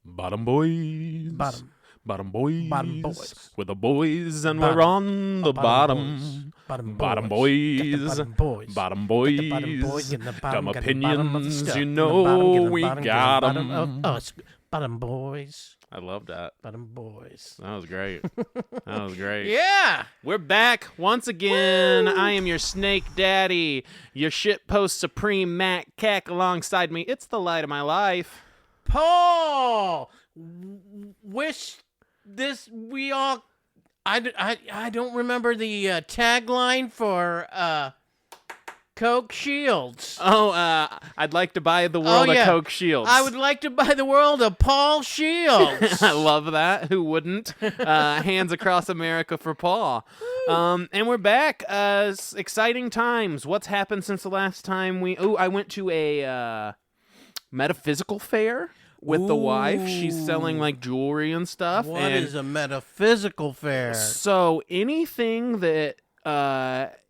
Bottom boys. Bottom boys. Bottom boys. We're the boys and Bottom. we're on the bottom. Bottom Bottom boys. Get the boys. bottom boys. Bottom Get the bottom boys. boys. Get in the bottom. Dumb Get in the bottom of the opinions, stuff. you Get in the know bottom, get in the we bottom, get in the got bottom 'em. of us. Bottom boys. I love that. Bottom boys. That was great. That was great. Yeah. We're back once again. I am your snake daddy, your shitpost supreme Matt Keck alongside me. It's the light of my life. Paul. Wish this we all. I don't remember the tagline for Coke Shields. Oh, I'd like to buy the world of Coke Shields. I would like to buy the world of Paul Shields. I love that. Who wouldn't? Hands across America for Paul. And we're back. Exciting times. What's happened since the last time we... Oh, I went to a metaphysical fair with the wife. She's selling like jewelry and stuff. What is a metaphysical fair? So anything that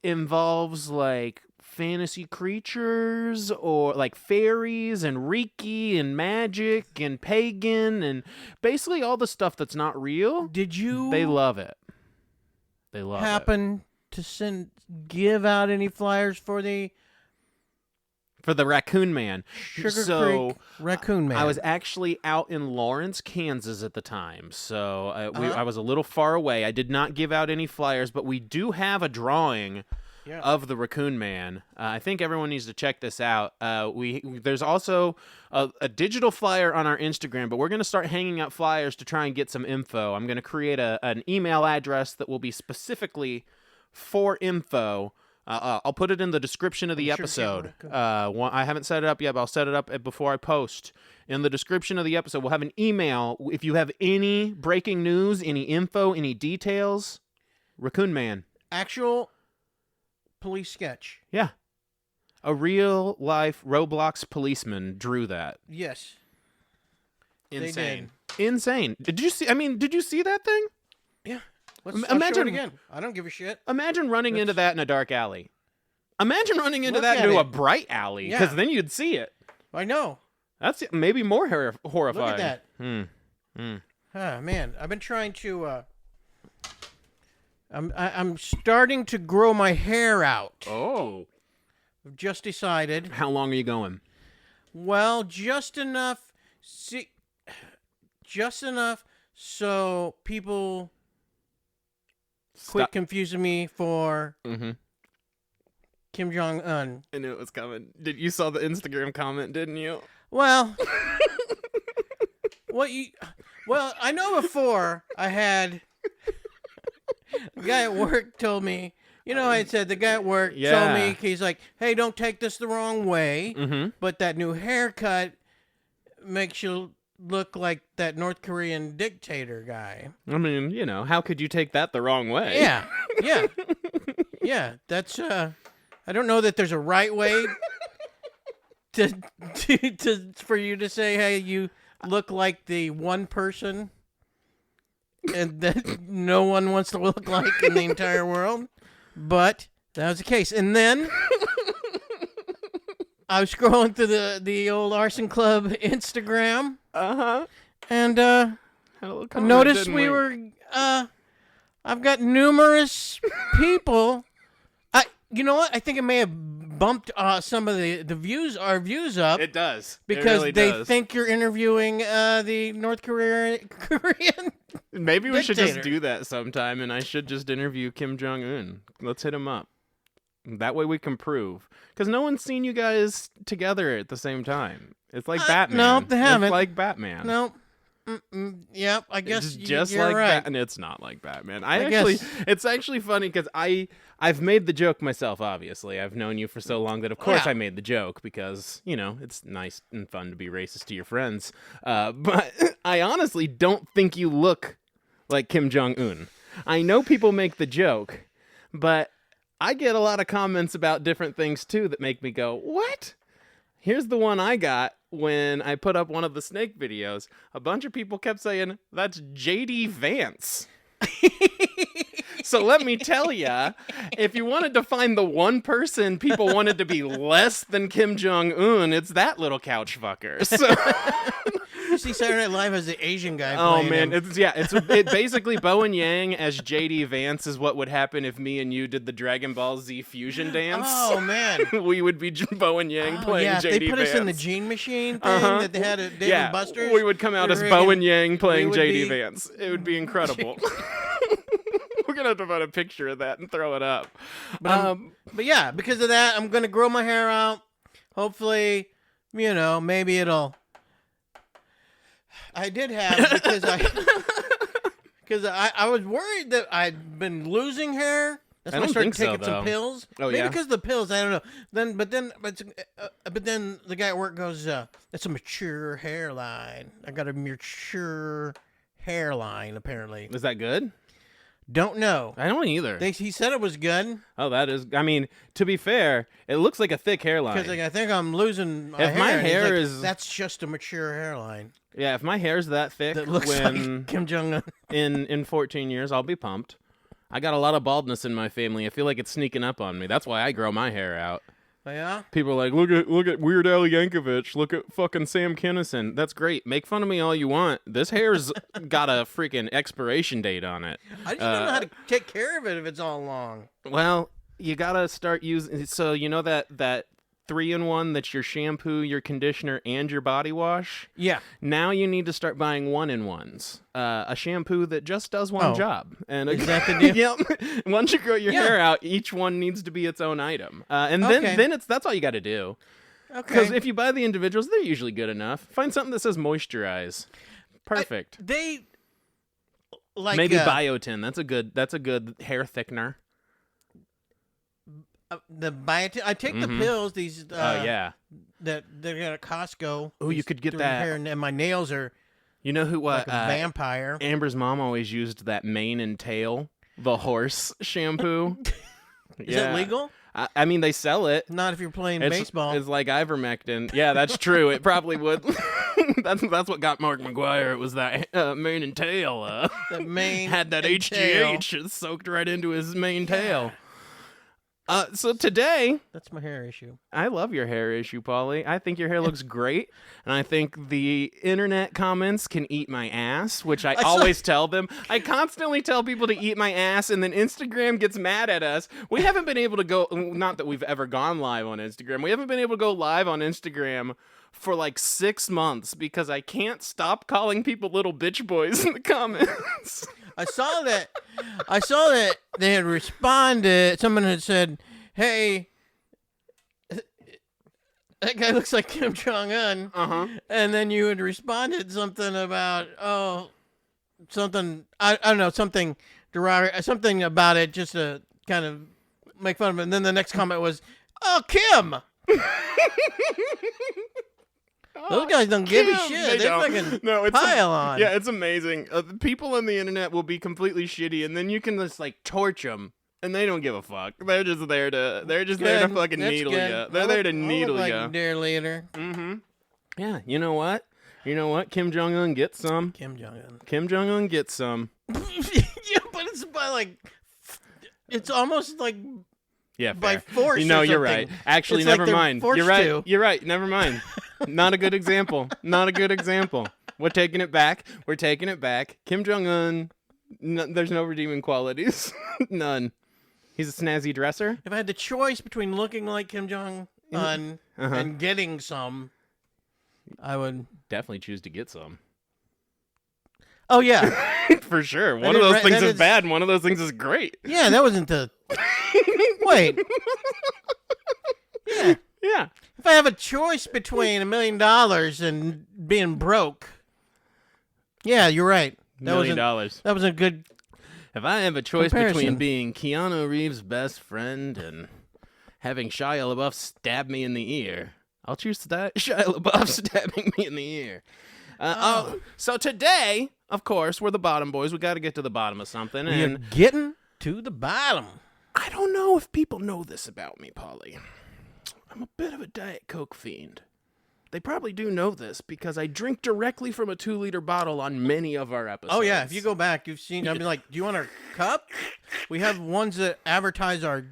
involves like fantasy creatures or like fairies and Reiki and magic and pagan and basically all the stuff that's not real. Did you They love it. They love it. happen to give out any flyers for the For the Raccoon Man. Sugar Creek Raccoon Man? I was actually out in Lawrence, Kansas at the time, so I was a little far away. I did not give out any flyers, but we do have a drawing of the Raccoon Man. I think everyone needs to check this out. There's also a digital flyer on our Instagram, but we're going to start hanging out flyers to try and get some info. I'm going to create an email address that will be specifically for info. I'll put it in the description of the episode. I haven't set it up yet, but I'll set it up before I post. In the description of the episode, we'll have an email. If you have any breaking news, any info, any details, Raccoon Man. Actual police sketch. Yeah. A real-life Roblox policeman drew that. Yes. Insane. Insane. Did you see that thing? Yeah. I'll Imagine show it again. I don't give a shit. Imagine running into that in a dark alley. Imagine running into Look that at into it. a bright alley, Yeah. because then you'd see it. I know. That's maybe more horrifying. Look at that. Hmm. Ah, man, I've been trying to. I'm starting to grow my hair out. Oh. I've just decided. How long are you going? Well, just enough. Just enough so people quit confusing me for Kim Jong-un. I knew it was coming. You saw the Instagram comment, didn't you? Well, well, I know before I had the guy at work told me, I said the guy at work told me, he's like, hey, don't take this the wrong way, but that new haircut makes you look like that North Korean dictator guy. I mean, how could you take that the wrong way? Yeah, yeah, yeah. That's I don't know that there's a right way to for you to say, hey, you look like the one person and that no one wants to look like in the entire world. But that was the case. And then I was scrolling through the old Arson Club Instagram. And I noticed we were I've got numerous people. You know what? I think it may have bumped some of the views, our views up. It does. Because it really they does. think you're interviewing the North Korean Maybe we should dictator. just do that sometime, and I should just interview Kim Jong-un. Let's hit him up. That way we can prove. Because no one's seen you guys together at the same time. It's like Batman. No, they haven't. It's like Batman. No. Yep, I guess It's just you're like right. and it's not like Batman. guess. It's actually funny because I've made the joke myself. Obviously, I've known you for so long that of course I made the joke because it's nice and fun to be racist to your friends. But I honestly don't think you look like Kim Jong-un. I know people make the joke, but I get a lot of comments about different things too that make me go, "What?" Here's the one I got when I put up one of the snake videos. A bunch of people kept saying, that's J.D. Vance. So let me tell ya, if you wanted to find the one person people wanted to be less than Kim Jong-un, it's that little couch fucker. So see Saturday Night Live as the Asian guy Oh playing man, him. it basically Bowen Yang as JD Vance is what would happen if me and you did the Dragon Ball Z fusion dance. Oh man, we would be Bowen Yang playing yeah, JD if they put Vance. us in the Gene Machine thing that they had at Dave and Buster's. We would come out as Bowen Yang playing JD Vance. It would be incredible. We're gonna have to find a picture of that and throw it up. But yeah, because of that, I'm gonna grow my hair out. Hopefully, maybe it'll. I did have because I was worried that I'd been losing hair. That's why I started taking some pills. Oh, maybe yeah? because of the pills. I don't know. But then the guy at work goes, "That's a mature hairline. I got a mature hairline. Apparently, Is that good? don't know. I don't either. He said it was good Oh, that is. I mean, to be fair, it looks like a thick hairline. because I think I'm losing my If hair. my and he's hair like, is- that's just a mature hairline Yeah, if my hair's that thick that looks when like Kim Jong Un. in 14 years, I'll be pumped. I got a lot of baldness in my family. I feel like it's sneaking up on me. That's why I grow my hair out. Yeah. People are like, look at Weird Al Yankovic. Look at fucking Sam Kinison. That's great. Make fun of me all you want. This hair's got a freaking expiration date on it. I just don't know how to take care of it if it's all long. Well, you gotta start using. So you know that 3-in-1 that's your shampoo, your conditioner, and your body wash. Yeah. Now you need to start buying 1-in-1s. A shampoo that just does one job. And Is that the deal? Yep. Once you grow your hair out, each one needs to be its own item. And then that's all you got to do. Okay. Because if you buy the individuals, they're usually good enough. Find something that says moisturize. Perfect. They like Maybe biotin. That's a good hair thickener. the biotin. I take the pills. These. Yeah. That they're at Costco. Oh, you could get that. Hair, and my nails are You know who? like a vampire. Amber's mom always used that mane and tail, the horse shampoo. Is that legal? I mean, they sell it. Not if you're playing It's baseball. It's like ivermectin. Yeah, that's true. It probably would. that's what got Mark McGuire. It was that mane and tail. That mane had that and HGH soaked right into his mane tail. So today, That's my hair issue. I love your hair issue, Paulie. I think your hair looks great, and I think the internet comments can eat my ass, which I always tell them. I constantly tell people to eat my ass, and then Instagram gets mad at us. We haven't been able to go, not that we've ever gone live on Instagram, we haven't been able to go live on Instagram for like 6 months because I can't stop calling people little bitch boys in the comments. I saw that they had responded. Someone had said, "Hey, that guy looks like Kim Jong Un." And then you had responded something about something I don't know, something derogatory, something about it, just to kind of make fun of it. And then the next comment was, "Oh, Kim." Those guys don't give a shit. They fucking pile on. Yeah, it's amazing. People on the internet will be completely shitty, and then you can just like torch them, and they don't give a fuck. They're just there to fucking needle you. They're there to needle like you. Dear leader. Yeah, you know what? Kim Jong Un gets some. Kim Jong Un. Kim Jong Un gets some. Yeah, but it's by like, it's almost like Yeah, by fair. force. You know, or you're something. right. Actually, It's like never they're mind. forced You're right. to. You're right. Never mind. Not a good example. Not a good example. We're taking it back. We're taking it back. Kim Jong Un. There's no redeeming qualities. None. He's a snazzy dresser. If I had the choice between looking like Kim Jong Un and getting some, I would definitely choose to get some. Oh yeah, for sure. One of those things is bad, and one of those things is great. Yeah, that wasn't the. Wait. Yeah. Yeah. If I have a choice between $1 million and being broke, yeah, you're right. $1 million. That was a good. If I have a choice comparison. between being Keanu Reeves' best friend and having Shia LaBeouf stab me in the ear, I'll choose Shia LaBeouf stabbing me in the ear. So today, of course, we're the bottom boys. We got to get to the bottom of something. We're getting to the bottom. I don't know if people know this about me, Paulie. I'm a bit of a Diet Coke fiend. They probably do know this because I drink directly from a 2-liter bottle on many of our episodes. Oh, yeah. If you go back, you've seen, I've been like, do you want our cup? We have ones that advertise our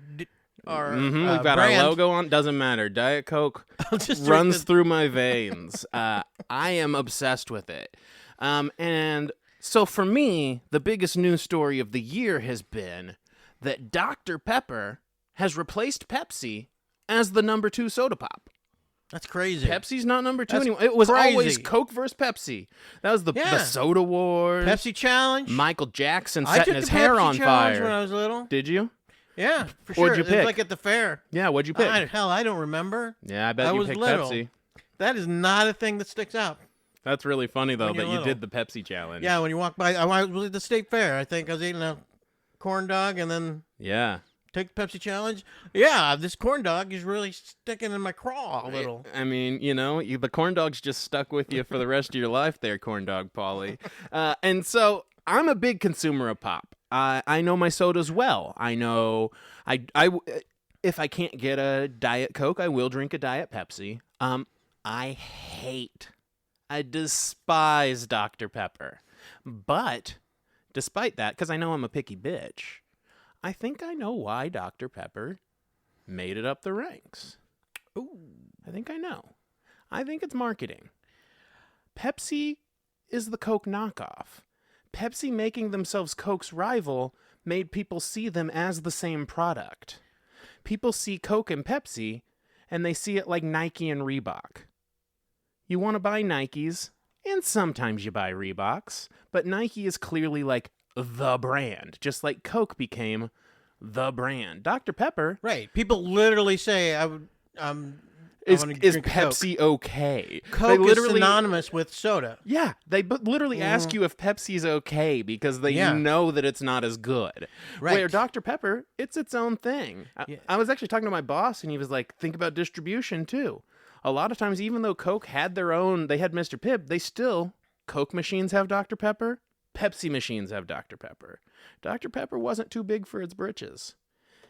our We've got brand. our logo on. Doesn't matter. Diet Coke Just runs through my veins. I am obsessed with it. And so for me, the biggest news story of the year has been that Dr. Pepper has replaced Pepsi as the number 2 soda pop. That's crazy. Pepsi's not number 2 anymore. It was always Coke versus Pepsi. That was the soda wars. Pepsi challenge. Michael Jackson setting his hair on fire. I took the Pepsi challenge when I was little. Did you? Yeah, for sure. What'd you pick? It was like at the fair. Yeah, what'd you pick? I don't remember. Yeah, I bet you picked Pepsi. That is not a thing that sticks out. That's really funny, though, that you little. did the Pepsi challenge. Yeah, when you walk by, I was at the state fair. I think I was eating a corn dog and then take the Pepsi challenge. Yeah, this corn dog is really sticking in my craw a little. I mean, the corn dog's just stuck with you for the rest of your life there, corn dog Polly. And so I'm a big consumer of pop. I know my sodas well. I know if I can't get a Diet Coke, I will drink a Diet Pepsi. I despise Dr. Pepper. But despite that, because I know I'm a picky bitch, I think I know why Dr. Pepper made it up the ranks. Ooh. I think I know. I think it's marketing. Pepsi is the Coke knockoff. Pepsi making themselves Coke's rival made people see them as the same product. People see Coke and Pepsi, and they see it like Nike and Reebok. You want to buy Nikes, and sometimes you buy Reeboks, but Nike is clearly like the brand, just like Coke became the brand. Dr. Pepper... Right. People literally say, Is Pepsi okay? Coke is synonymous with soda. Yeah, they literally ask you if Pepsi's okay because they know that it's not as good. Right. Where Dr. Pepper, it's its own thing. I was actually talking to my boss, and he was like, think about distribution, too. A lot of times, even though Coke had their own, they had Mr. Pibb, Coke machines have Dr. Pepper, Pepsi machines have Dr. Pepper. Dr. Pepper wasn't too big for its britches.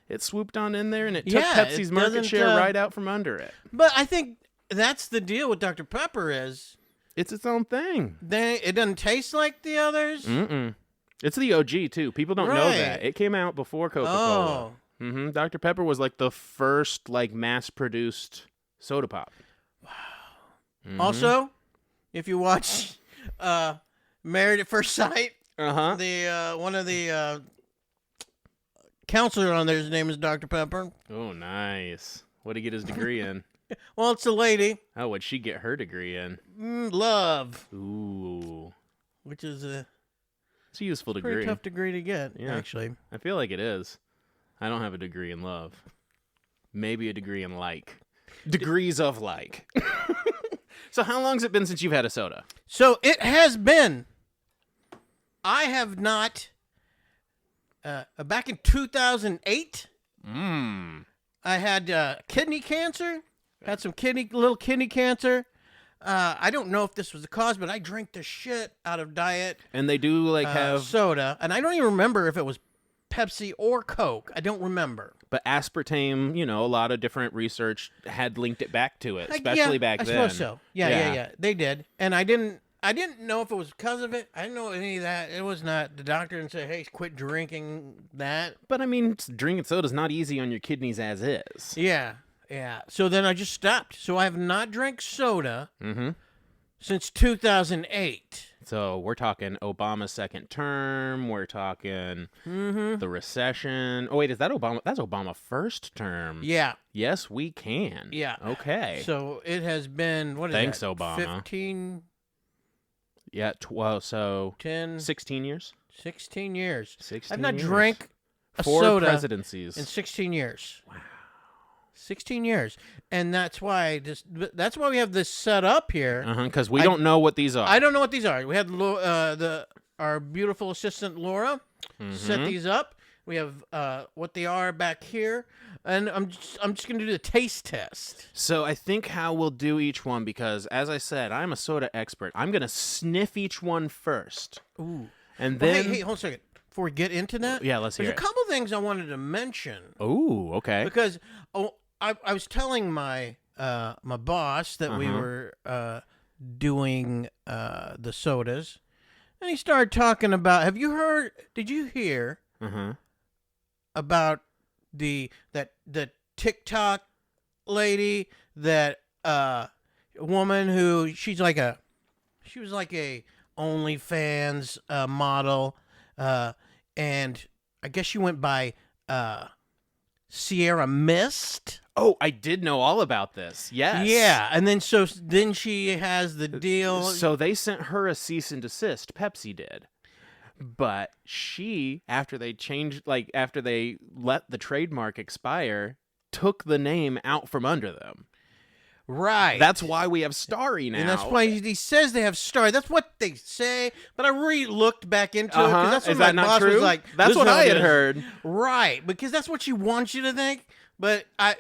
It swooped on in there, and it took Pepsi's market share right out from under it. But I think that's the deal with Dr. Pepper is... It's its own thing. It doesn't taste like the others? Mm-mm. It's the OG, too. People don't know that. It came out before Coca-Cola. Oh. Dr. Pepper was like the first mass-produced soda pop. Wow. Also, if you watch Married at First Sight, the one of the... counselor on there, his name is Dr. Pepper. Oh, nice. What did he get his degree in? Well, it's a lady. Oh, what'd she get her degree in? Love. Ooh. Which is it's a useful degree. Pretty tough degree to get, actually. I feel like it is. I don't have a degree in love. Maybe a degree in like. Degrees of like. So how long has it been since you've had a soda? So it has been. I have not... back in 2008, I had kidney cancer. Had some little kidney cancer. I don't know if this was the cause, but I drank the shit out of Diet. And they do have soda, and I don't even remember if it was Pepsi or Coke. I don't remember. But aspartame, a lot of different research had linked it back to it, especially back then. I suppose so. Yeah. They did, and I didn't know if it was because of it. I didn't know any of that. It was not. The doctor didn't say, hey, quit drinking that. But, I mean, drinking soda's not easy on your kidneys as is. Yeah. So then I just stopped. So I have not drank soda since 2008. So we're talking Obama's second term. We're talking the recession. Oh, wait, is that Obama? That's Obama first term. Yeah. Yes, we can. Yeah. Okay. So it has been, what is Thanks, that? Obama. 15... Yeah, 12, so 10, 16 years. 16 years. 16 I've not years. drank a 4 soda presidencies in 16 years. Wow. 16 years. And that's why we have this set up here. Because we don't know what these are. I don't know what these are. We had our beautiful assistant Laura set these up. We have what they are back here. And I'm just going to do the taste test. So I think how we'll do each one, because as I said, I'm a soda expert. I'm going to sniff each one first. Ooh. And then... Hey, hold on a second. Before we get into that, let's hear it. There's a couple things I wanted to mention. Ooh, okay. Because I was telling my my boss that we were doing the sodas, and he started talking about. Did you hear about the TikTok lady, that woman who she was like a OnlyFans model, and I guess she went by Sierra Mist. Oh, I did know all about this. Yes. Yeah, and then she has the deal. So they sent her a cease and desist. Pepsi did. But she, after they let the trademark expire, took the name out from under them. Right. That's why we have Starry now. And that's why he says they have Starry. That's what they say. But I looked back into it, because that's what my boss was like. That's what I had heard. Right, because that's what she wants you to think. But I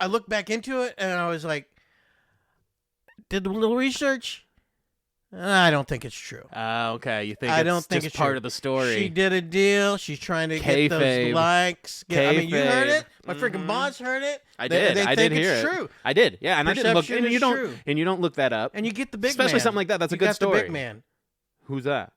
looked back into it, and I was like, did a little research. I don't think it's true. Okay. You think I don't think just it's part true. of the story. She did a deal. She's trying to get those likes. I mean, you heard it. My freaking boss heard it. I did. They I think did hear it's it. True. I did. Yeah, and Perception I didn't look. And you don't look that up. And you get the big especially man. something like that. That's a you good got story. The big man. Who's that?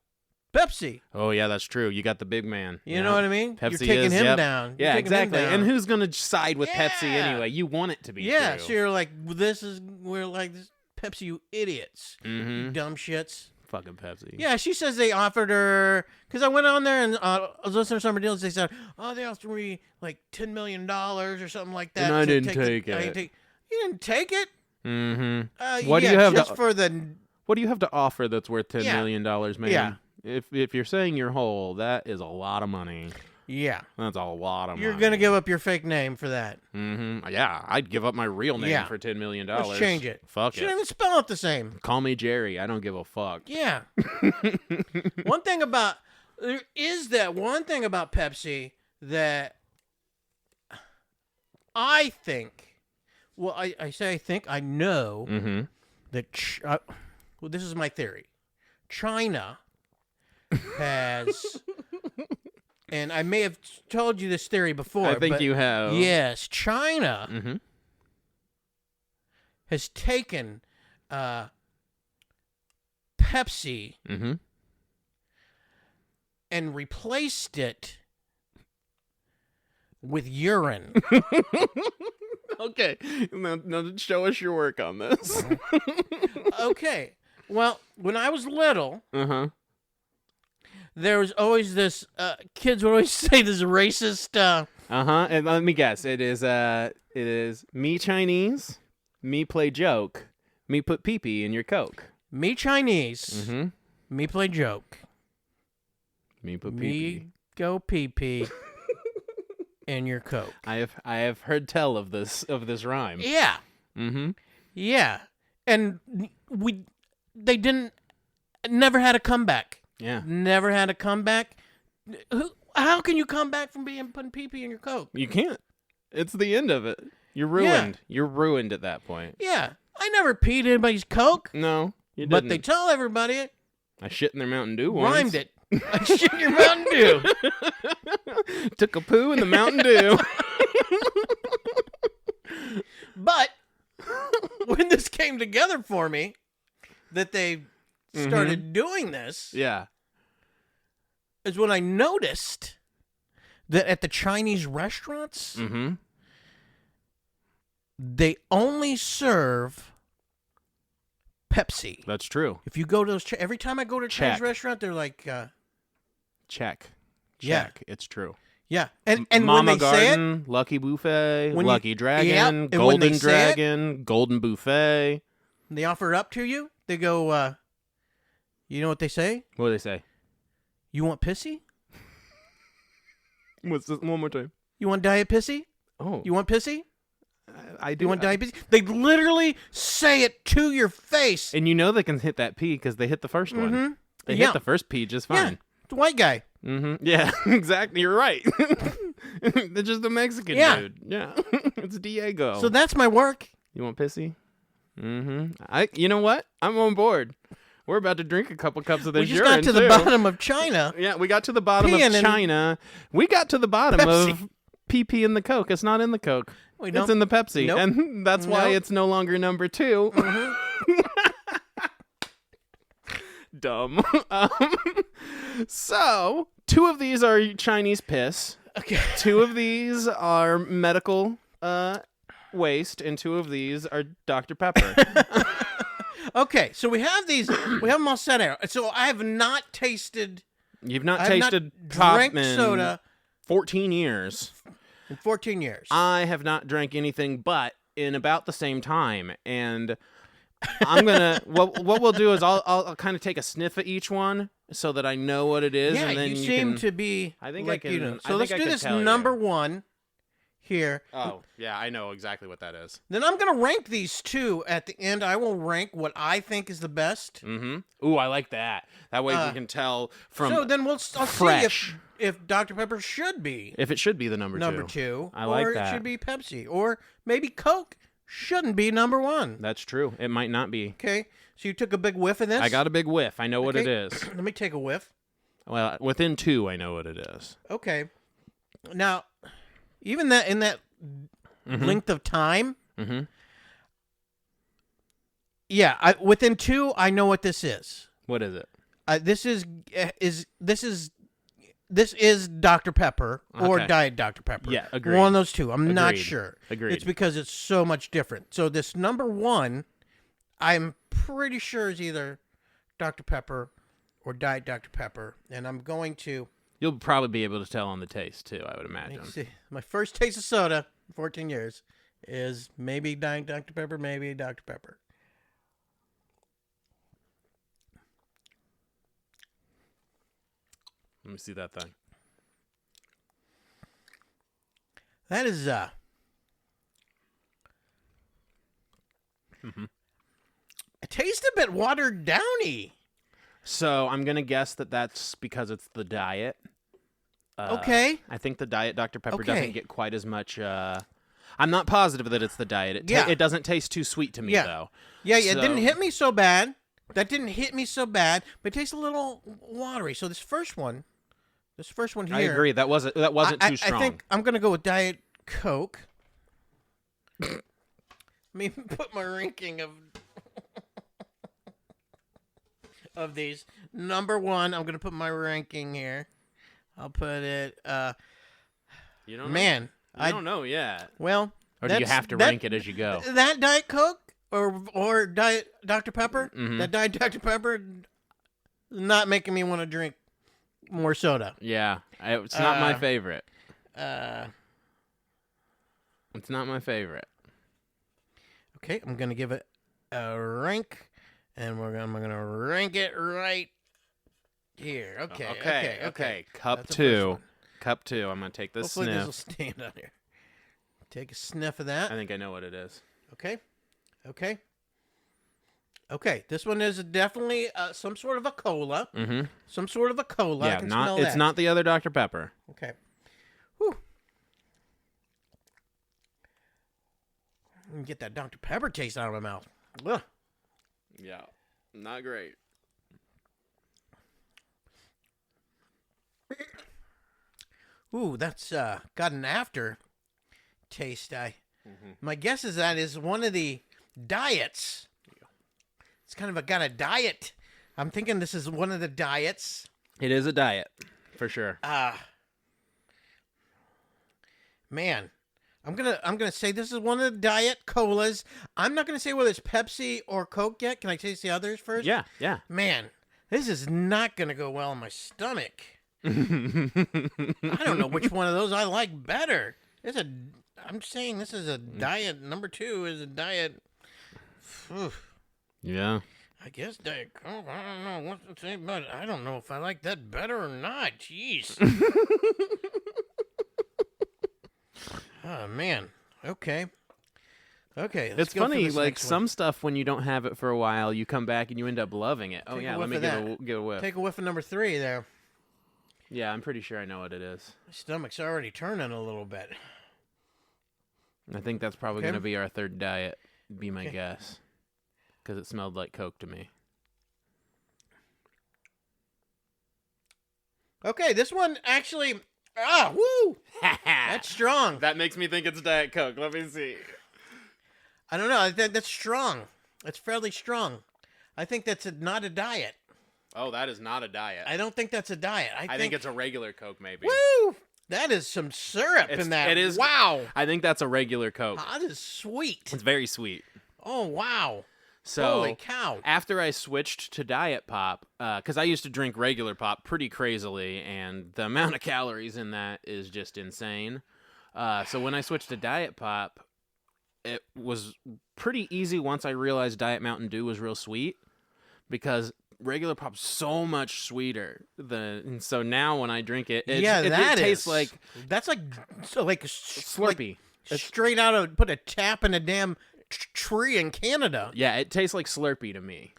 Pepsi. Oh yeah, that's true. You got the big man. You know what I mean? Pepsi You're taking him down. Yeah, exactly. Down. And who's gonna side with Pepsi anyway? You want it to be true. So you're like, we're like this Pepsi, you idiots, you dumb shits. Fucking Pepsi. Yeah, she says they offered her, because I went on there and I was listening to some deals. They said, they offered me like $10 million or something like that. And I didn't take it. You didn't take it. Mm-hmm. What do you have What do you have to offer that's worth $10 million, man? Yeah. If you're saying you're whole, that is a lot of money. Yeah. That's a lot of money. You're going to give up your fake name for that. Mm-hmm. Yeah, I'd give up my real name for $10 million. Let's change it. Fuck it. Shouldn't even spell it the same. Call me Jerry. I don't give a fuck. Yeah. There is that one thing about Pepsi that I think, I know that, this is my theory. China has, and I may have told you this theory before. I think you have. Yes, China has taken Pepsi and replaced it with urine. Okay, now show us your work on this. Okay, well, when I was little, there was always this, kids would always say this racist, and let me guess, it is me Chinese, me play joke, me put pee-pee in your Coke. Me Chinese, me play joke. Me put pee-pee. Me go pee-pee in your Coke. I have heard tell of this rhyme. Yeah. Yeah. And they never had a comeback. Yeah. Never had a comeback. How can you come back from putting pee-pee in your Coke? You can't. It's the end of it. You're ruined. Yeah. You're ruined at that point. Yeah. I never peed in anybody's Coke. No, you didn't. But they tell everybody. I shit in their Mountain Dew once. Rhymed it. I shit in your Mountain Dew. Took a poo in the Mountain Dew. But when this came together for me, that they started doing this, is when I noticed that at the Chinese restaurants, they only serve Pepsi. That's true. If you go to those, every time I go to a Chinese restaurant, they're like, check. Yeah. It's true. Yeah. And Mama when they Garden, say it, Lucky Buffet, Lucky Dragon, and when they Golden say Dragon, Golden Buffet. they offer it up to you, they go, you know what they say? What do they say? You want pissy? What's this? One more time. You want diet pissy? Oh. You want pissy? I do. You want diet pissy? They literally say it to your face. And you know they can hit that P because they hit the first one. They hit the first P just fine. Yeah. It's a white guy. Yeah, exactly. You're right. They're just a Mexican dude. Yeah. It's Diego. So that's my work. You want pissy? You know what? I'm on board. We're about to drink a couple cups of this urine, We just got to the bottom of China. Yeah, we got to the bottom of China. We got to the bottom of pee-pee in the Coke. It's not in the Coke. It's in the Pepsi. Nope. And that's why it's no longer number 2. Dumb. So, 2 of these are Chinese piss. Okay. 2 of these are medical waste, and 2 of these are Dr. Pepper. Okay, so we have these. We have them all set out. So I have not tasted. You've not I have tasted not pop drank in soda 14 years. in 14 years. I have not drank anything but in about the same time, and I'm gonna. what we'll do is I'll kind of take a sniff at each one so that I know what it is. Yeah, and then you seem can, to be. I think like I can. you know. I So think let's I do can this tell number you. 1 here. Oh yeah, I know exactly what that is. Then I'm gonna rank these 2 at the end. I will rank what I think is the best. Mm-hmm. Ooh, I like that. That way we can tell from. So then I'll fresh. see if Dr. Pepper should be If it should be the number number 2. 2, I like or that. it should be Pepsi, or maybe Coke shouldn't be number 1. That's true. It might not be. Okay, so you took a big whiff of this. I got a big whiff. I know what it is. Let me take a whiff. Well, within 2, I know what it is. Okay. Now, even that in that length of time. Mm-hmm. Yeah, within 2, I know what this is. What is it? This is Dr. Pepper or Okay. Diet Dr. Pepper. Yeah, agreed. One of those 2. I'm not Agreed. sure. Agreed. It's because it's so much different. So this number 1, I'm pretty sure is either Dr. Pepper or Diet Dr. Pepper, and I'm going to You'll probably be able to tell on the taste too. I would imagine. see. My first taste of soda in 14 years is maybe Diet Dr. Pepper, maybe Dr. Pepper. Let me see that thing. That is it tastes a bit watered downy. So I'm gonna guess that that's because it's the diet. Okay. I think the Diet Dr. Pepper Okay. doesn't get quite as much. I'm not positive that it's the diet. It doesn't taste too sweet to me though. Yeah, it So- didn't hit me so bad. That didn't hit me so bad, but it tastes a little watery. So this first one here. I agree. That wasn't too strong. I think I'm gonna go with Diet Coke. Let me put my ranking of these. Number 1, I'm gonna put my ranking here. I'll put it. You don't know? Man, I don't know yet. Well, Or do you have to rank it as you go? That Diet Coke or Diet Dr. Pepper, Mm-hmm. that Diet Dr. Pepper, not making me want to drink more soda. Yeah, it's not my favorite. Uh, It's not my favorite. okay, I'm gonna give it a rank, and I'm gonna rank it right here. Okay. Cup That's the first 2. one. Cup 2. I'm gonna take this Hopefully this will sniff. stand on here. Take a sniff of that. I think I know what it is. Okay. This one is definitely some sort of a cola. Mm-hmm. Some sort of a cola. I Yeah, can smell it's that. not the other Dr. Pepper. Okay. Whew. Get that Dr. Pepper taste out of my mouth. Ugh. Yeah, not great. Ooh, that's got an after taste. My guess is that is one of the diets. It's kind of got a diet. I'm thinking this is one of the diets. It is a diet, for sure. Man, I'm gonna say this is one of the diet colas. I'm not gonna say whether it's Pepsi or Coke yet. Can I taste the others first? Yeah. Man, this is not gonna go well in my stomach. I don't know which one of those I like better. I'm saying this is a diet. Number 2 is a diet. Yeah. I guess Diet Coke. I don't know what to say, but I don't know if I like that better or not. Jeez. Oh man. Okay. Let's It's go for funny, this like next one. some stuff when you don't have it for a while, you come back and you end up loving it. Oh Take a yeah, whiff let me of give a whiff. Take a whiff of number 3 there. Yeah, I'm pretty sure I know what it is. My stomach's already turning a little bit. I think that's probably Okay. going to be our third diet, be my Okay. guess. Because it smelled like Coke to me. Okay, this one actually. Woo! That's strong. That makes me think it's Diet Coke. Let me see. I don't know. I think that's strong. That's fairly strong. I think that's not a diet. Oh, that is not a diet. I don't think that's a diet. I think it's a regular Coke, maybe. Woo! That is some syrup in that. It is. Wow. I think that's a regular Coke. That is sweet. It's very sweet. Oh, wow. So holy cow. After I switched to Diet Pop, because I used to drink regular pop pretty crazily, and the amount of calories in that is just insane. So when I switched to Diet Pop, it was pretty easy once I realized Diet Mountain Dew was real sweet, because regular pop's so much sweeter and so now when I drink it, it tastes like that's like Slurpee. Like straight out of put a tap in a damn tree in Canada. Yeah, it tastes like Slurpee to me.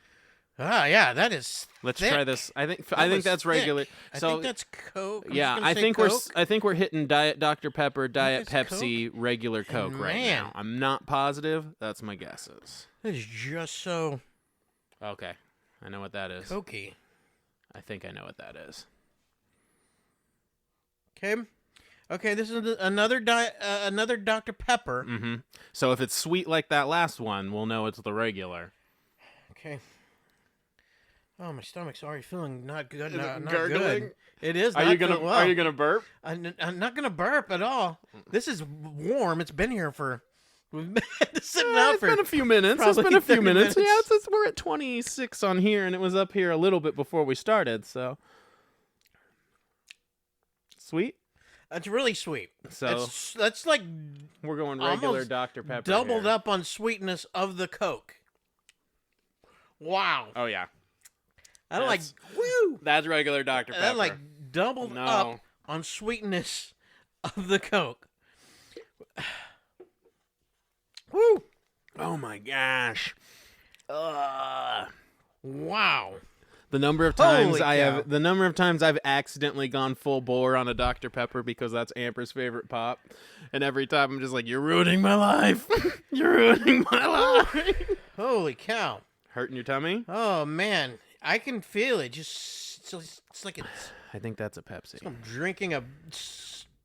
Yeah, that is. Let's thick. try this. I think that's regular. Thick. So I think that's Coke. I think we're hitting Diet Dr Pepper, Diet Pepsi, Coke? regular Coke right now. I'm not positive. That's my guesses. It's just so. Okay, I know what that is. Cokey. I think I know what that is. Okay, this is another Dr Pepper. Mm-hmm. So if it's sweet like that last one, we'll know it's the regular. Okay. Oh, my stomach's already feeling not good. Not gurgling? good. It is. Are you gonna burp? I'm not gonna burp at all. This is warm. It's been here for. We've been sitting out for. It's been a few minutes. Yeah, we're at 26 on here, and it was up here a little bit before we started. So sweet. That's really sweet. So that's like we're going regular Dr Pepper. Doubled here. up on sweetness of the Coke. Wow. Oh yeah. That's regular Dr Pepper. That like doubled up on sweetness of the Coke. Woo! Oh my gosh. Wow. The number of times I've accidentally gone full bore on a Dr Pepper because that's Amber's favorite pop, and every time I'm just like, "You're ruining my life. You're ruining my life." Holy cow! Hurting your tummy? Oh man, I can feel it. It's like it's. I think that's a Pepsi. I'm drinking a.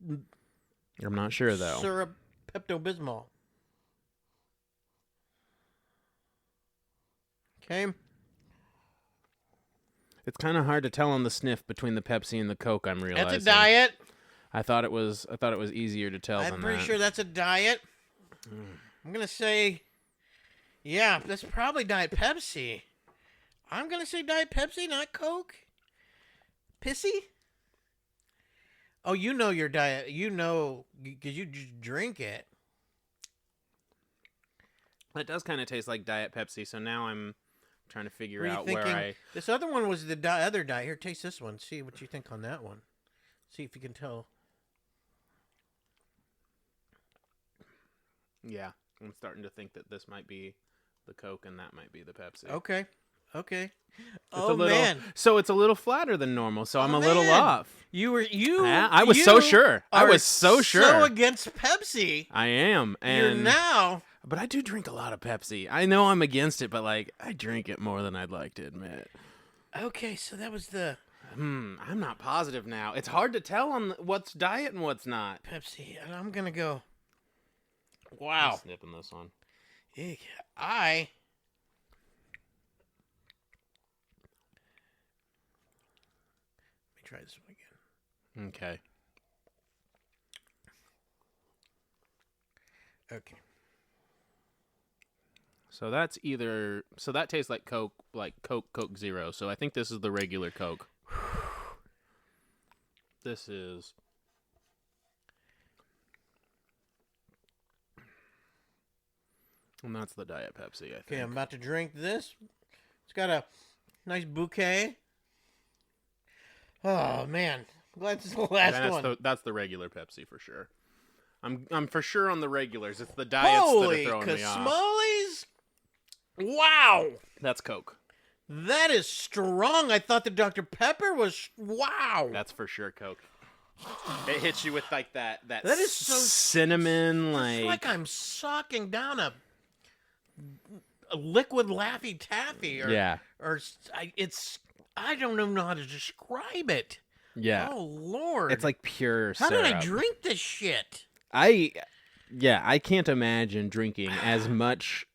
I'm not sure though. Syrup Pepto-Bismol. Okay. It's kind of hard to tell on the sniff between the Pepsi and the Coke. I'm realizing. That's a diet. I thought it was easier to tell than that. I'm pretty sure that's a diet. I'm gonna say, yeah, that's probably Diet Pepsi. I'm gonna say Diet Pepsi, not Coke. Pissy? Oh, you know your diet. You know, because you just drink it. It does kind of taste like Diet Pepsi. So now I'm trying to figure out where I. This other one was the other diet. Here, taste this one. See what you think on that one. See if you can tell. Yeah, I'm starting to think that this might be the Coke and that might be the Pepsi. Okay. Man! So it's a little flatter than normal. So I'm a little off. I was so sure. I was so sure. So against Pepsi. I am, and you're now. But I do drink a lot of Pepsi. I know I'm against it, but like I drink it more than I'd like to admit. Okay, so that was the. I'm not positive now. It's hard to tell on what's diet and what's not. Pepsi, and I'm gonna go. Wow. I'm snipping this one. Let me try this one again. Okay. Okay. So that tastes like Coke, Coke Zero. So I think this is the regular Coke. This is. And that's the Diet Pepsi, I think. Okay, I'm about to drink this. It's got a nice bouquet. Oh man, I'm glad this is the last one. That's the regular Pepsi for sure. I'm for sure on the regulars. It's the diets that are throwing me off. Holy Wow. That's Coke. That is strong. I thought the Dr. Pepper was wow. That's for sure Coke. It hits you with like that is so cinnamon it's like I'm sucking down a liquid Laffy Taffy I don't even know how to describe it. Yeah. Oh Lord. It's like pure How syrup. did I drink this shit? I can't imagine drinking as much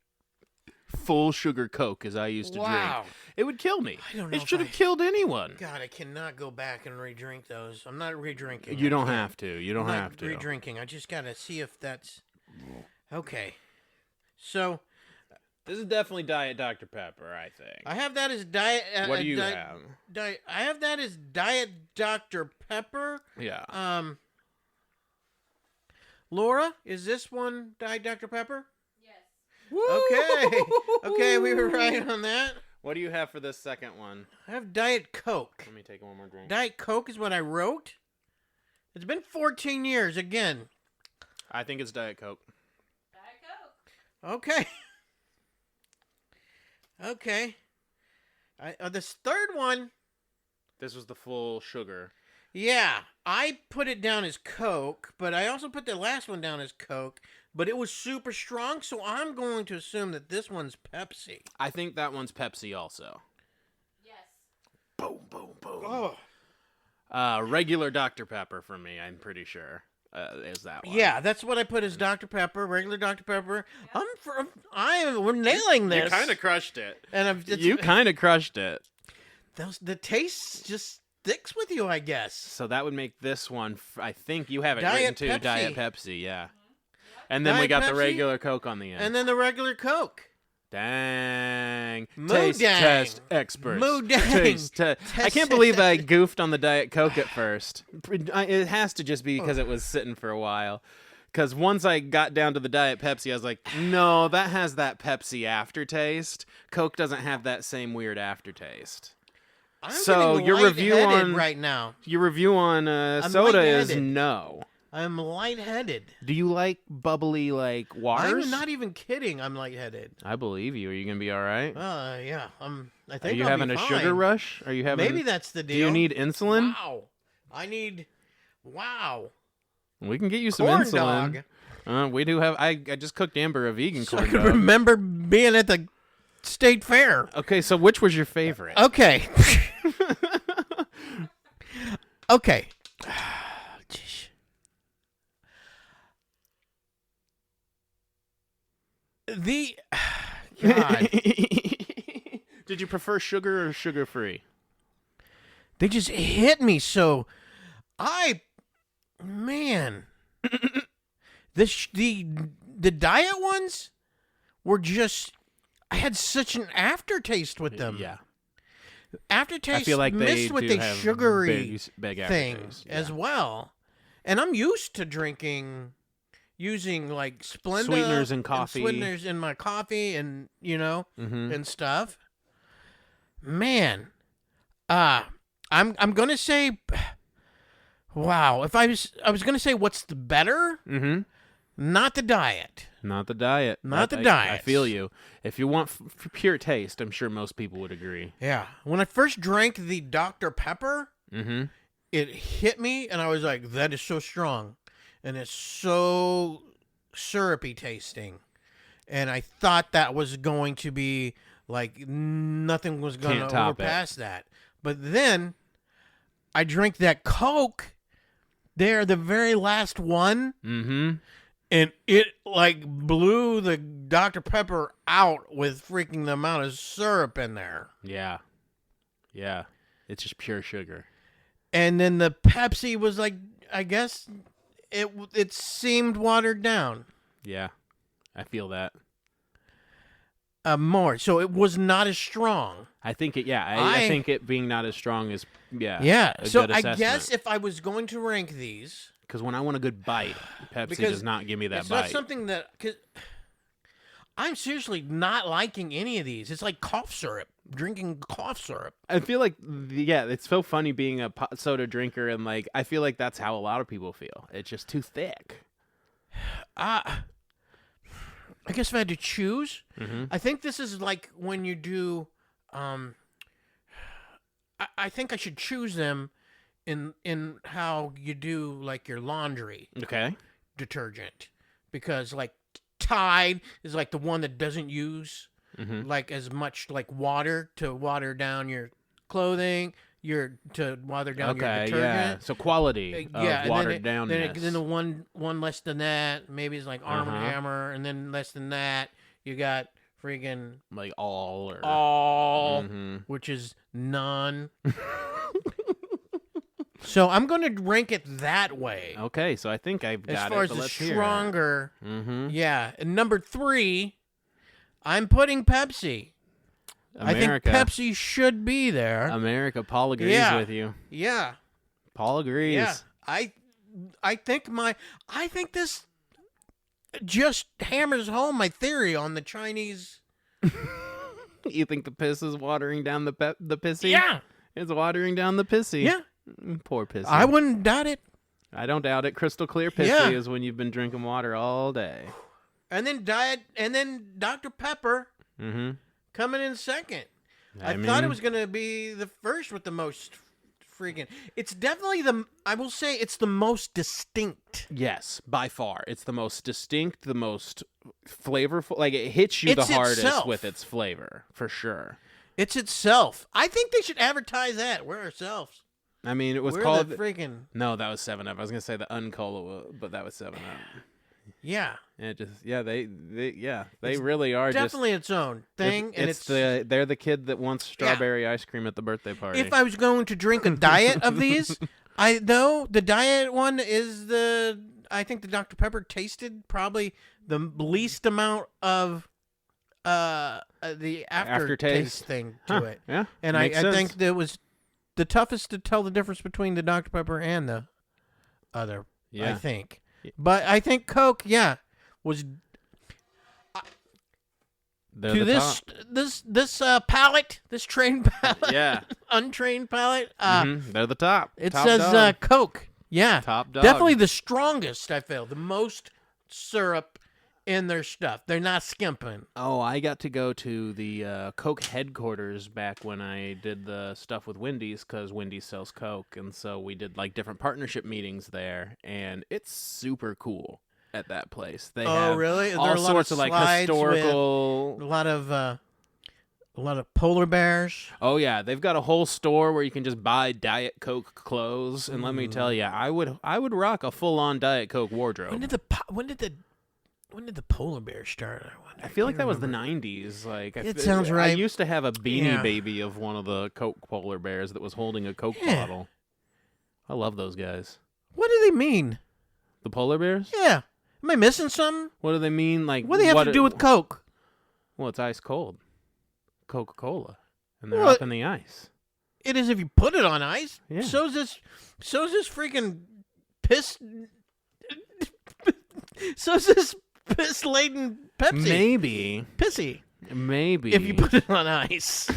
full sugar Coke as I used to drink. It would kill me. I don't know. It should have killed anyone. God, I cannot go back and re-drink those. I'm not re-drinking. You don't have to. You don't have to. Re-drinking. I just gotta see if that's okay. So this is definitely Diet Dr. Pepper, I think. I have that as diet. What do you have? I have that as Diet Dr. Pepper. Yeah. Laura, is this one Diet Dr. Pepper? Yes. Okay. Okay, we were right on that. What do you have for this second one? I have Diet Coke. Let me take one more drink. Diet Coke is what I wrote. It's been 14 years again. I think it's Diet Coke. Diet Coke. Okay. Okay. This third one. This was the full sugar. Yeah, I put it down as Coke, but I also put the last one down as Coke, but it was super strong, so I'm going to assume that this one's Pepsi. I think that one's Pepsi also. Yes. Boom, boom, boom. Oh. Regular Dr. Pepper for me, I'm pretty sure, is that one. Yeah, that's what I put as Dr. Pepper, regular Dr. Pepper. We're nailing this. You kind of crushed it. And You kind of crushed it. the taste just sticks with you, I guess. So that would make this one, I think you have it Diet written too, Pepsi. Diet Pepsi, yeah. And then we Diet got Pepsi, the regular Coke on the end. And then the regular Coke. Dang. Moo Taste dang. test experts. Moo dang. Taste I Test can't believe test. I goofed on the Diet Coke at first. It has to just be because it was sitting for a while. Because once I got down to the Diet Pepsi, I was like, no, that has that Pepsi aftertaste. Coke doesn't have that same weird aftertaste. I'm So getting your review lightheaded on right now. Your review on soda is lightheaded. no. I'm lightheaded. Do you like bubbly like waters? I'm not even kidding. I'm lightheaded. I believe you. Are you gonna be all right? Yeah. I Are think you I'll having be a fine. sugar rush? Are you having? Maybe that's the deal. Do you need insulin? Wow. I need. Wow. We can get you some Corn insulin. dog. We do have. I just cooked Amber a vegan So I corn can dog. remember being at the state fair. Okay, so which was your favorite? Okay. Okay. Jeez. The God, Did you prefer sugar or sugar free? they just hit me so. Man, the diet ones were just. I had such an aftertaste with them. Yeah. Aftertaste I feel like mixed they with do a have sugary big thing aftertaste. as Yeah. well. And I'm used to using like Splenda Sweeteners in coffee. sweeteners in my coffee, and Mhm. and stuff. Man, I'm gonna say, wow. If I was gonna say what's the better, Mm-hmm. not the diet. Not the diet. Not the I diet. feel you. If you want pure taste, I'm sure most people would agree. Yeah. When I first drank the Dr. Pepper, Mm-hmm. it hit me, and I was like, that is so strong. And it's so syrupy tasting. And I thought that was going to be, like, nothing was going Can't to top it. overpass that. But then I drank that Coke there, the very last one, Mm-hmm. and it, like, blew the Dr. Pepper out with freaking the amount of syrup in there. Yeah. Yeah. It's just pure sugar. And then the Pepsi was like, I guess it seemed watered down Yeah. I feel that. more. So it was not as strong. I think it, I think it being not as strong is, Yeah. a So good I assessment. guess if I was going to rank these, Because when I want a good bite, Pepsi Because does not give me that it's bite. not something that, cause I'm seriously not liking any of these. It's like cough syrup, drinking cough syrup. I feel like, it's so funny being a soda drinker, and like I feel like that's how a lot of people feel. It's just too thick. I guess if I had to choose, Mm-hmm. I think this is like when you do. I think I should choose them in how you do like your laundry Okay. detergent, because like Tide is like the one that doesn't use Mm-hmm. like as much like water to water down your clothing, to water down your Okay. detergent. Yeah. So quality of and watered then downness. then the one less than that maybe it's like Arm & Uh-huh. Hammer, and then less than that you got friggin' Like all or all, Mhm. which is none. So I'm going to rank it that way. Okay, so I think I've got As far it. as But the let's hear it. stronger, Mhm. yeah. And number 3, I'm putting Pepsi. I think America. Pepsi should be there. America. Paul agrees Yeah. with you. Yeah. Paul agrees. Yeah. I think this just hammers home my theory on the Chinese. You think the piss is watering down the pissy? Yeah. It's watering down the pissy. Yeah. Poor pissy. I wouldn't doubt it. I don't doubt it. Crystal clear pissy Yeah. is when you've been drinking water all day. And then Dr. Pepper Mm-hmm. coming in second. I mean, thought it was going to be the first with the most freaking. It's definitely I will say it's the most distinct. Yes, by far. It's the most distinct, the most flavorful. Like, it hits you It's the hardest itself. with its flavor, for sure. It's itself. I think they should advertise that. We're ourselves. I mean, it was We're called... the freaking. No, that was 7-Up. I was going to say the Uncola, but that was 7-Up. Yeah. And it just... Yeah, they It's really are Definitely its own thing. They're the kid that wants strawberry ice cream at the birthday party. If I was going to drink a diet of these, I know the diet one is I think the Dr. Pepper tasted probably the least amount of the aftertaste thing to Huh, it. yeah, And I makes sense. think that was the toughest to tell the difference between the Dr. Pepper and the other, I Yeah. think. But I think Coke, was They're to the this palate, this trained palate, top. Yeah. untrained palate. They're the top. It Top says dog. Coke. Yeah, Top dog. definitely the strongest. I feel the most syrup in their stuff. They're not skimping. Oh, I got to go to the Coke headquarters back when I did the stuff with Wendy's because Wendy's sells Coke, and so we did like different partnership meetings there, and it's super cool at that place. They have really? Are all there a lot sorts of of like slides with historical. a lot of polar bears. Oh yeah, they've got a whole store where you can just buy Diet Coke clothes, and let me tell you, I would rock a full-on Diet Coke wardrobe. When did the polar bear start? I feel like that was the 90s. Like It sounds right. I used to have a Beanie Yeah. Baby of one of the Coke polar bears that was holding a Coke Yeah. bottle. I love those guys. What do they mean? The polar bears? Yeah, am I missing something? What do they mean? Like What do they have to do with Coke? Well, it's ice cold. Coca-Cola, and they're Well, up in the ice. It is if you put it on ice. Yeah. So's this freaking piss. So's this piss-laden Pepsi. Maybe, Pissy. maybe If you put it on ice.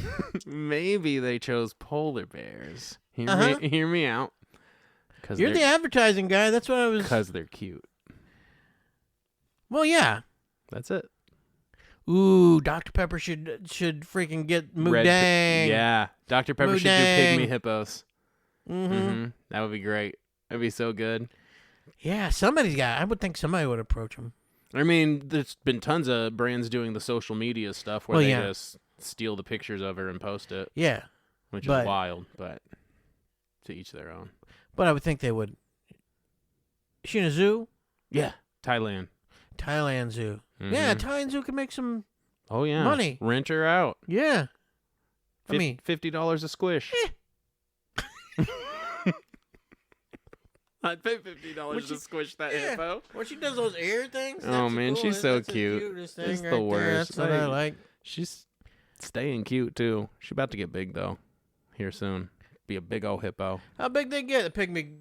maybe they chose polar bears. Uh-huh. Hear me out. You're the advertising guy. That's what I was. Because they're cute. Well, yeah. That's it. Ooh, Dr. Pepper should freaking get Red- Moodang. Yeah, Dr. Pepper should do Moodang. pygmy hippos. Mm-hmm. That would be great. That'd be so good. Yeah, somebody's got. I would think somebody would approach him. I mean, there's been tons of brands doing the social media stuff where Well, they yeah. just steal the pictures of her and post it, Yeah, which But- is wild, but to each their own. but I would think they would. Is she in a zoo? Yeah, Thailand. Thailand zoo. Yeah, Mhm. Thailand zoo can make some. Oh yeah, money. Rent her out. Yeah. I mean, $50 a squish. I'd pay $50 to squish that yeah. hippo. when she does those ear things. Oh, that's man, cool. she's so That's the cute. cutest It's thing the right there. worst. That's what I Like- like. She's staying cute too. She's about to get big though. Here soon. Be a big old hippo. How big they get? The pygmy.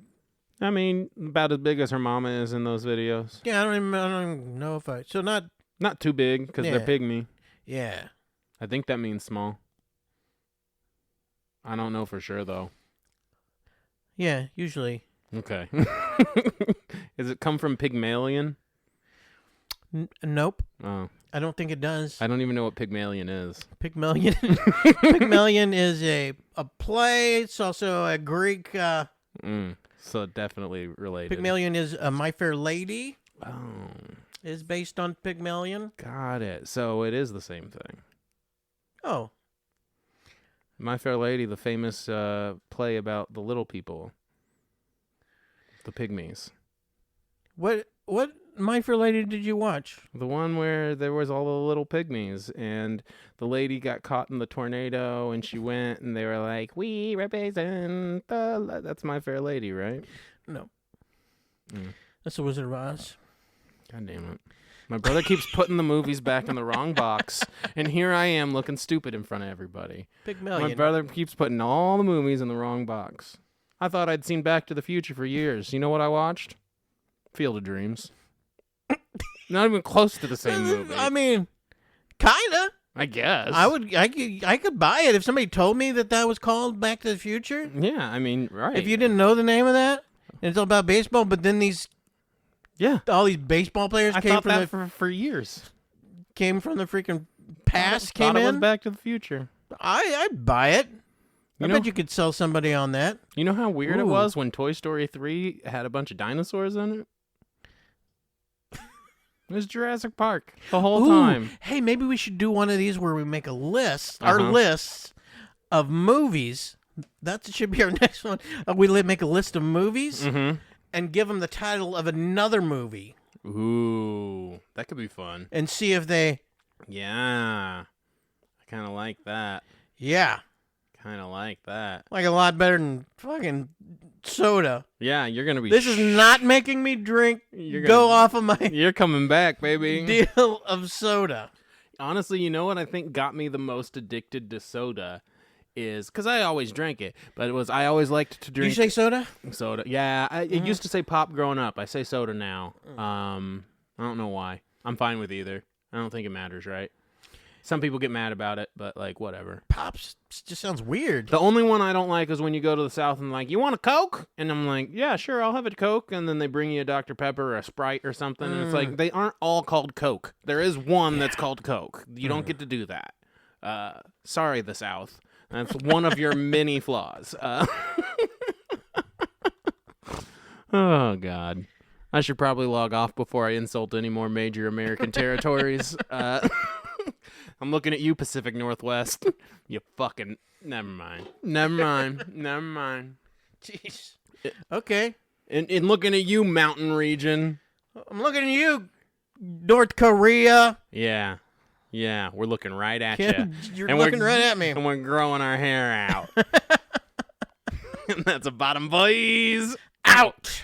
I mean, about as big as her mama is in those videos. Yeah, I don't even know if I. So not. Not too big because Yeah. they're pygmy. Yeah. I think that means small. I don't know for sure though. Yeah. Usually. Okay. Does it come from Pygmalion? Nope. Oh, I don't think it does. I don't even know what Pygmalion is. Pygmalion. Pygmalion is a play. It's also a Greek. So definitely related. Pygmalion is My Fair Lady. Oh, Is based on Pygmalion. got it. So it is the same thing. Oh. My Fair Lady, the famous play about the little people, the pygmies. What My Fair Lady did you watch? The one where there was all the little pygmies, and the lady got caught in the tornado, and she went, and they were like, "We represent the." That's My Fair Lady, right? No. That's The Wizard of Oz. God damn it. My brother keeps putting the movies back in the wrong box, and here I am looking stupid in front of everybody. Pygmalion. My brother keeps putting all the movies in the wrong box. I thought I'd seen Back to the Future for years. You know what I watched? Field of Dreams. Not even close to the same movie. I mean, kinda. I guess. I could buy it if somebody told me that was called Back to the Future. Yeah, I mean, right. If you didn't know the name of that, and it's all about baseball, but then all these baseball players I came thought from that for years. Came from the freaking past. Thought Came it was in. Back to the Future. I'd buy it. I bet you could sell somebody on that. You know how weird it Ooh. was when Toy Story 3 had a bunch of dinosaurs in it? It was Jurassic Park the whole time. Hey, maybe we should do one of these where we make a list, our lists of movies. That should be our next one. Make a list of movies and give them the title of another movie. Ooh, that could be fun. And see if they... Yeah. I kind of like that. Yeah. Kind of like that. Like a lot better than fucking soda. Yeah, you're going to be... This is not making me drink. Go off of my You're coming back, baby. deal of soda. Honestly, you know what I think got me the most addicted to soda is... Because I always drank it, but I always liked to drink... You say soda? Soda. Yeah, it used to say pop growing up. I say soda now. I don't know why. I'm fine with either. I don't think it matters, right? Some people get mad about it, but, like, whatever. Pops just sounds weird. The only one I don't like is when you go to the South and, like, you want a Coke? And I'm like, yeah, sure, I'll have a Coke. And then they bring you a Dr. Pepper or a Sprite or something. And it's like, they aren't all called Coke. There is one that's called Coke. You don't get to do that. Sorry, the South. That's one of your many flaws. Oh, God. I should probably log off before I insult any more major American territories. I'm looking at you, Pacific Northwest. You fucking... Never mind. Jeez. Okay. And looking at you, mountain region. I'm looking at you, North Korea. Yeah. Yeah, we're looking right at you. You're looking right at me. And we're growing our hair out. And that's a bottom, boys. Out.